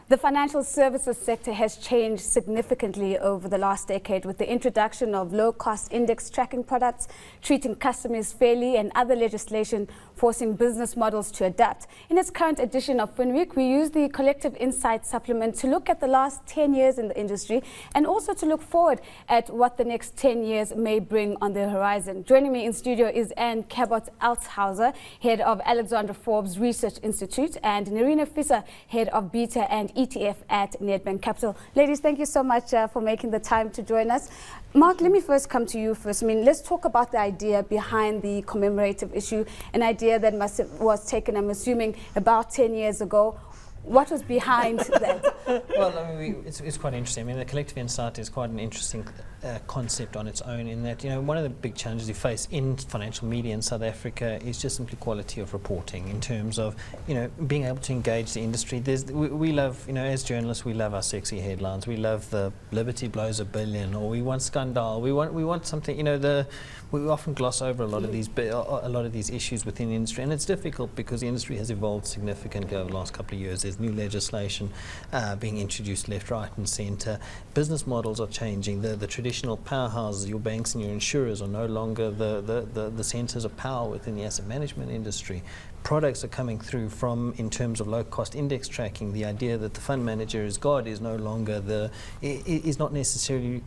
The financial services sector has changed significantly over the last decade with the introduction of low-cost index tracking products, treating customers fairly, and other legislation forcing business models to adapt. In its current edition of Finweek, we use the Collective Insight supplement to look at the last 10 years in the industry and also to look forward at what the next 10 years may bring on the horizon. Joining me in studio is Anne Cabot-Alletzhauser, head of Alexander Forbes Research Institute, and Nerina, Visser, head of Beta and ETF at Nedbank Capital. Ladies, thank you so much for making the time to join us. Mark, let me first come to you first. Let's talk about the idea behind the commemorative issue, an idea that was taken, I'm assuming, about 10 years ago. What was behind that? Well, it's quite interesting. The collective insight is quite an interesting concept on its own, in that, one of the big challenges you face in financial media in South Africa is just simply quality of reporting in terms of, being able to engage the industry. We love, as journalists, we love our sexy headlines. We love the Liberty blows $1 billion, or we want scandal. We want something, we often gloss over a lot of these issues within the industry, and it's difficult because the industry has evolved significantly over the last couple of years. There's new legislation being introduced left, right and centre. Business models are changing. The traditional powerhouses, your banks and your insurers, are no longer the centres of power within the asset management industry. Products are coming through in terms of low-cost index tracking. The idea that the fund manager is God is no longer is not necessarily,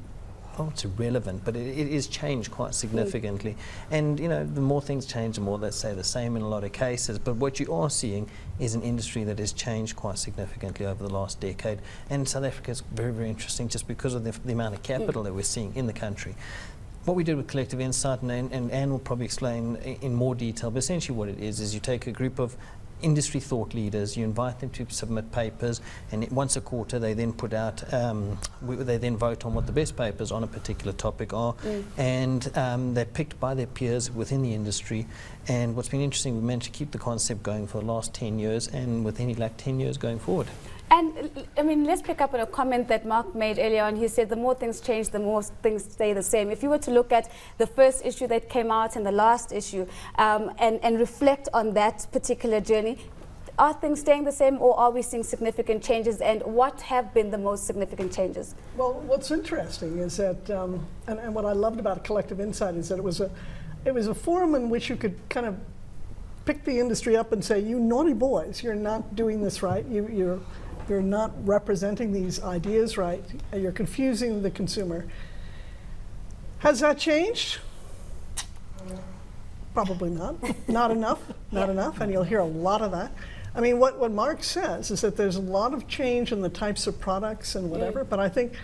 it's irrelevant, but it is changed quite significantly. And the more things change, the more they stay the same in a lot of cases. But what you are seeing is an industry that has changed quite significantly over the last decade. And South Africa is very, very interesting just because of the amount of capital that we're seeing in the country. What we did with Collective Insight, and Anne will probably explain in more detail, but essentially what it is you take a group of industry thought leaders, you invite them to submit papers, and once a quarter they then put out, they then vote on what the best papers on a particular topic are, and they're picked by their peers within the industry. And what's been interesting, we've managed to keep the concept going for the last 10 years, and with any luck 10 years going forward. And let's pick up on a comment that Mark made earlier on. He said the more things change, the more things stay the same. If you were to look at the first issue that came out and the last issue, and reflect on that particular journey, are things staying the same, or are we seeing significant changes, and what have been the most significant changes? Well, what's interesting is that, and what I loved about Collective Insight is that it was a forum in which you could kind of pick the industry up and say, you naughty boys, you're not doing this right, you're not representing these ideas right, you're confusing the consumer. Has that changed? Probably not. Not enough, enough, and you'll hear a lot of that. What Mark says is that there's a lot of change in the types of products and whatever, but I think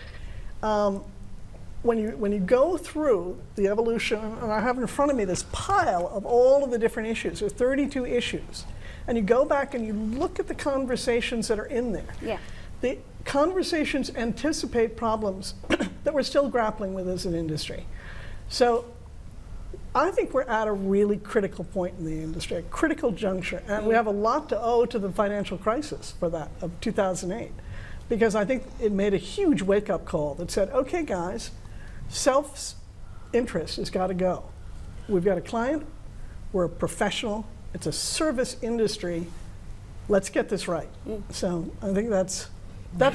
when you go through the evolution, and I have in front of me this pile of all of the different issues, there are 32 issues, and you go back and you look at the conversations that are in there. The conversations anticipate problems that we're still grappling with as an industry. So I think we're at a really critical point in the industry, a critical juncture, and we have a lot to owe to the financial crisis for that of 2008, because I think it made a huge wake-up call that said, okay guys, self-interest has got to go. We've got a client, we're a professional, it's a service industry, let's get this right. So I think that's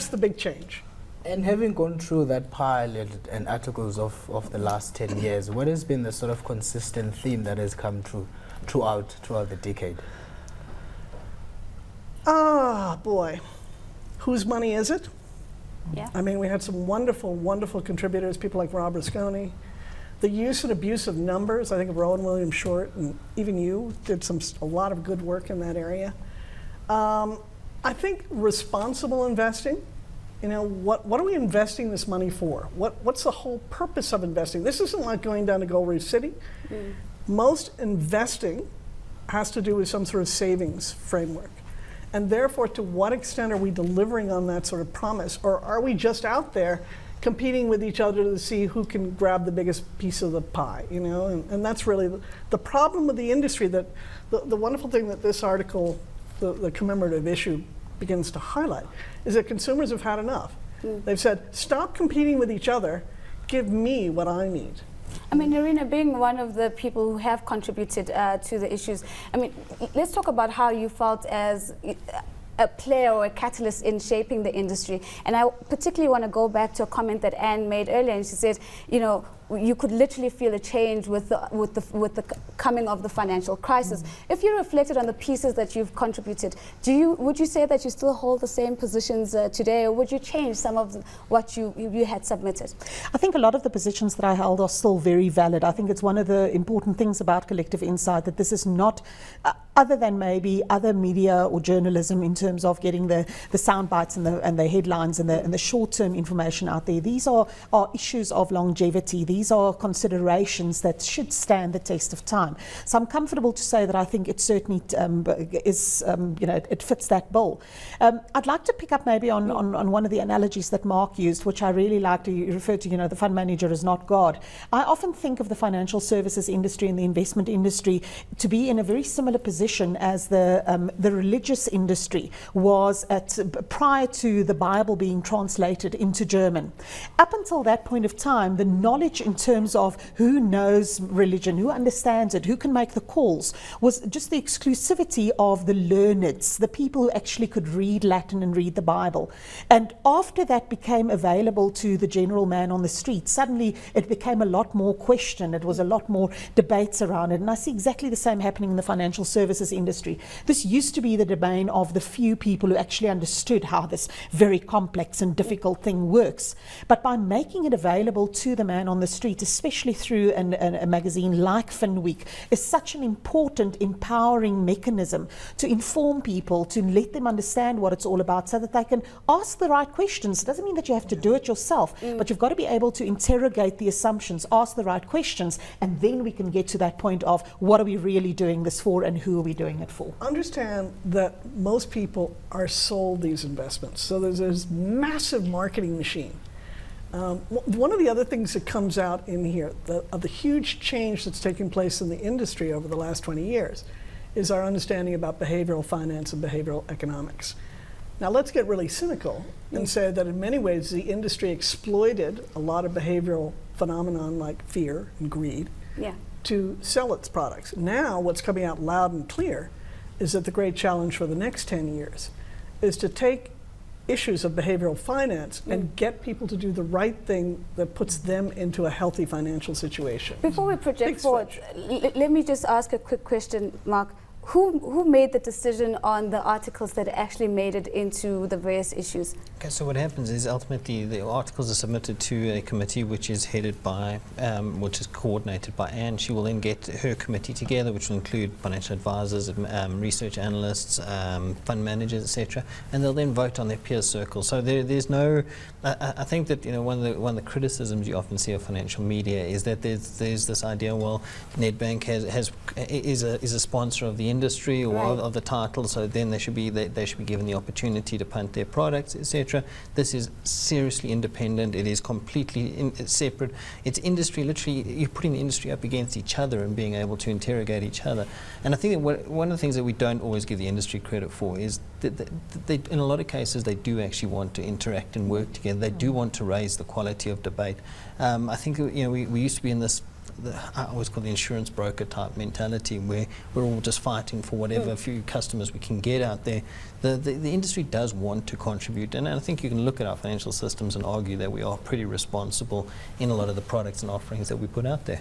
the big change. And having gone through that pile and articles of the last 10 years, what has been the sort of consistent theme that has come throughout the decade? Ah, boy. Whose money is it? Yeah. We had some wonderful, wonderful contributors, people like Rob Rasconi. The use and abuse of numbers, I think of Rowan Williams Short, and even you did a lot of good work in that area. I think responsible investing, what are we investing this money for? What's the whole purpose of investing? This isn't like going down to Gold Reef City. Most investing has to do with some sort of savings framework. And therefore, to what extent are we delivering on that sort of promise? Or are we just out there competing with each other to see who can grab the biggest piece of the pie, And that's really the problem with the industry, that the wonderful thing that this article, the commemorative issue, begins to highlight, is that consumers have had enough. They've said, stop competing with each other, give me what I need. Nerina, being one of the people who have contributed to the issues, let's talk about how you felt as a player or a catalyst in shaping the industry. And I particularly want to go back to a comment that Anne made earlier, and she said, you know, you could literally feel a change with the coming of the financial crisis. If you reflected on the pieces that you've contributed, would you say that you still hold the same positions today, or would you change some of what you had submitted? I think a lot of the positions that I held are still very valid. I think it's one of the important things about Collective Insight that this is not, other than maybe other media or journalism in terms of getting the sound bites and the headlines and the short-term information out there. These are issues of longevity. These are considerations that should stand the test of time. So I'm comfortable to say that I think it certainly is, you know, it fits that bill. I'd like to pick up maybe on one of the analogies that Mark used, which I really liked. You referred to, you know, the fund manager is not God. I often think of the financial services industry and the investment industry to be in a very similar position as the religious industry was prior to the Bible being translated into German. Up until that point of time, the knowledge in terms of who knows religion, who understands it, who can make the calls, was just the exclusivity of the learneds, the people who actually could read Latin and read the Bible. And after that became available to the general man on the street, suddenly it became a lot more questioned. It was a lot more debates around it. And I see exactly the same happening in the financial services industry. This used to be the domain of the few people who actually understood how this very complex and difficult thing works. But by making it available to the man on the street, especially through a magazine like Finweek, is such an important empowering mechanism to inform people, to let them understand what it's all about so that they can ask the right questions. It doesn't mean that you have to do it yourself, but you've got to be able to interrogate the assumptions, ask the right questions, and then we can get to that point of what are we really doing this for and who are we doing it for. Understand that most people are sold these investments. So there's this massive marketing machine. One of the other things that comes out in here, of the huge change that's taken place in the industry over the last 20 years, is our understanding about behavioral finance and behavioral economics. Now let's get really cynical and say that in many ways the industry exploited a lot of behavioral phenomenon like fear and greed to sell its products. Now what's coming out loud and clear is that the great challenge for the next 10 years is to take issues of behavioral finance and get people to do the right thing that puts them into a healthy financial situation. Before we project forward, let me just ask a quick question, Mark. Who made the decision on the articles that actually made it into the various issues? Okay, so what happens is ultimately the articles are submitted to a committee which is headed by, which is coordinated by Anne. She will then get her committee together, which will include financial advisors, research analysts, fund managers, etc., and they'll then vote on their peer circle. So there's no, I think that, you know, one of the criticisms you often see of financial media is that there's this idea, well, Nedbank is a sponsor of the industry or of the title, so then they should be given the opportunity to punt their products, etc. This is seriously independent. It is completely separate. It's industry. Literally, you're putting the industry up against each other and being able to interrogate each other. And I think that one of the things that we don't always give the industry credit for is that they, in a lot of cases, they do actually want to interact and work together. They do want to raise the quality of debate. I think, you know, we used to be in this, I always call the insurance broker type mentality, where we're all just fighting for whatever few customers we can get out there. The industry does want to contribute, and I think you can look at our financial systems and argue that we are pretty responsible in a lot of the products and offerings that we put out there.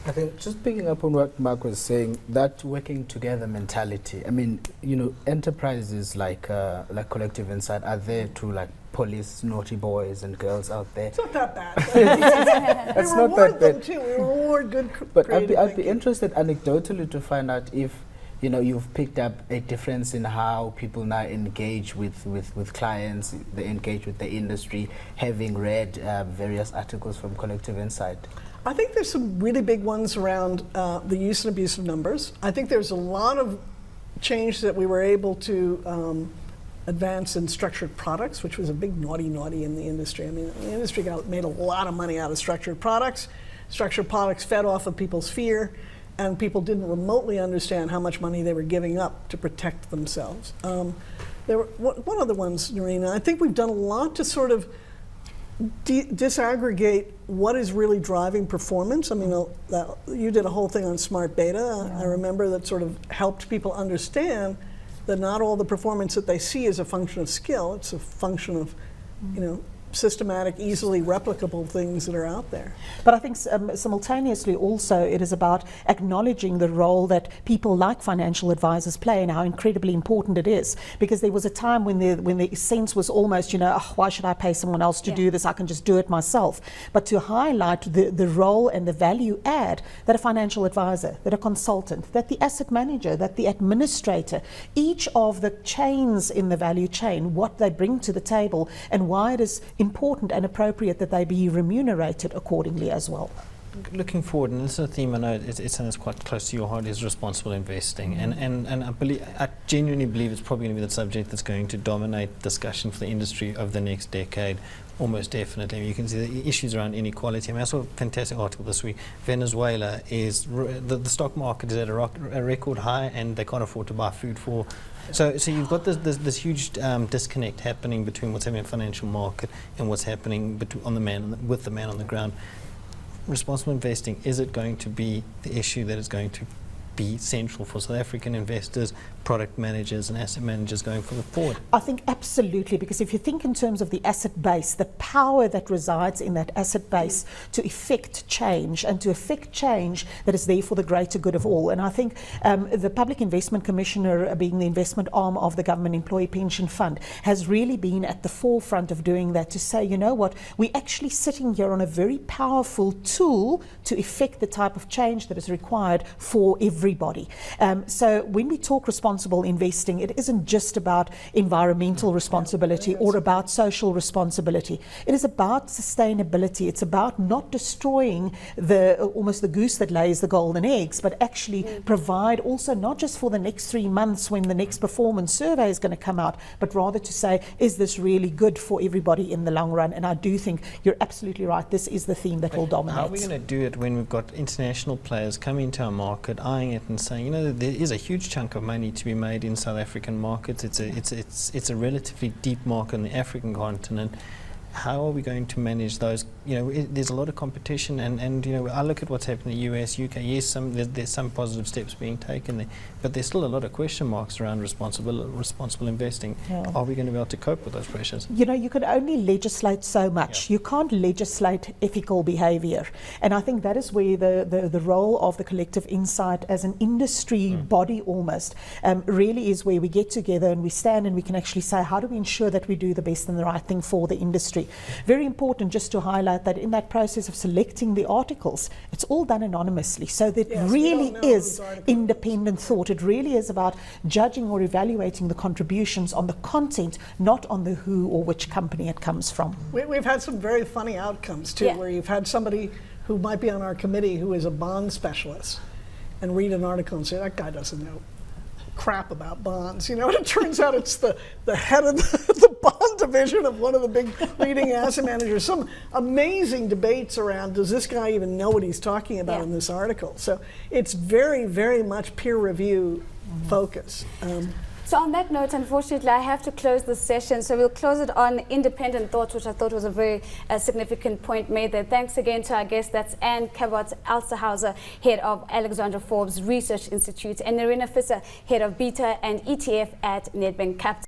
I think just picking up on what Mark was saying, that working together mentality. I mean, you know, enterprises like Collective Insight are there to like police naughty boys and girls out there. It's not that bad. It's not that bad. We reward good But I'd be interested anecdotally to find out if, you know, you've picked up a difference in how people now engage with clients, they engage with the industry, having read various articles from Collective Insight. I think there's some really big ones around the use and abuse of numbers. I think there's a lot of change that we were able to advance in structured products, which was a big naughty in the industry. I mean, the industry made a lot of money out of structured products. Structured products fed off of people's fear, and people didn't remotely understand how much money they were giving up to protect themselves. There were one of the ones, Nerina, I think we've done a lot to sort of disaggregate what is really driving performance. I mean, you did a whole thing on smart beta. I remember that sort of helped people understand that not all the performance that they see is a function of skill, it's a function of, you know, systematic, easily replicable things that are out there. But I think simultaneously also it is about acknowledging the role that people like financial advisors play and how incredibly important it is. Because there was a time when the sense was almost, you know, oh, why should I pay someone else to do this? I can just do it myself. But to highlight the role and the value add that a financial advisor, that a consultant, that the asset manager, that the administrator, each of the chains in the value chain, what they bring to the table and why it is important and appropriate that they be remunerated accordingly as well. Looking forward, and this is a theme I know it's something that's quite close to your heart, is responsible investing. And I genuinely believe it's probably going to be the subject that's going to dominate discussion for the industry over the next decade, almost definitely. I mean, you can see the issues around inequality. I mean, I saw a fantastic article this week. Venezuela is, the stock market is at a record high and they can't afford to buy food for. So you've got this huge disconnect happening between what's happening in the financial market and what's happening with the man on the ground. Responsible investing, is it going to be the issue that is going to be central for South African investors, product managers and asset managers going forward? I think absolutely, because if you think in terms of the asset base, the power that resides in that asset base to effect change and to effect change that is there for the greater good of all. And I think the Public Investment Commissioner, being the investment arm of the Government Employee Pension Fund, has really been at the forefront of doing that, to say, you know what, we're actually sitting here on a very powerful tool to effect the type of change that is required for everybody. So when we talk responsible investing, it isn't just about environmental responsibility or about social responsibility. It is about sustainability. It's about not destroying almost the goose that lays the golden eggs, but actually provide also not just for the next 3 months when the next performance survey is going to come out, but rather to say, is this really good for everybody in the long run? And I do think you're absolutely right. This is the theme that will dominate. How are we going to do it when we've got international players coming into our market, eyeing it and saying, you know, there is a huge chunk of money to be made in South African markets. It's a relatively deep market on the African continent. How are we going to manage those? You know, there's a lot of competition, and you know, I look at what's happening in the US, UK. Yes, there's some positive steps being taken there, but there's still a lot of question marks around responsible investing. Yeah. Are we going to be able to cope with those pressures? You know, you can only legislate so much. Yeah. You can't legislate ethical behavior, and I think that is where the role of the collective insight as an industry body almost really is, where we get together and we stand and we can actually say, how do we ensure that we do the best and the right thing for the industry? Very important just to highlight that in that process of selecting the articles, it's all done anonymously. So that really is independent thought. It really is about judging or evaluating the contributions on the content, not on the who or which company it comes from. We've had some very funny outcomes too, where you've had somebody who might be on our committee who is a bond specialist and read an article and say, that guy doesn't know crap about bonds, you know, and it turns out it's the head of the bond division of one of the big leading asset managers. Some amazing debates around, does this guy even know what he's talking about in this article? So it's very, very much peer review focus. So on that note, unfortunately, I have to close this session. So we'll close it on independent thoughts, which I thought was a very significant point made there. Thanks again to our guest. That's Anne Cabot-Alletzhauser, head of Alexandra Forbes Research Institute, and Nerina Visser, head of Beta and ETF at Nedbank Capital.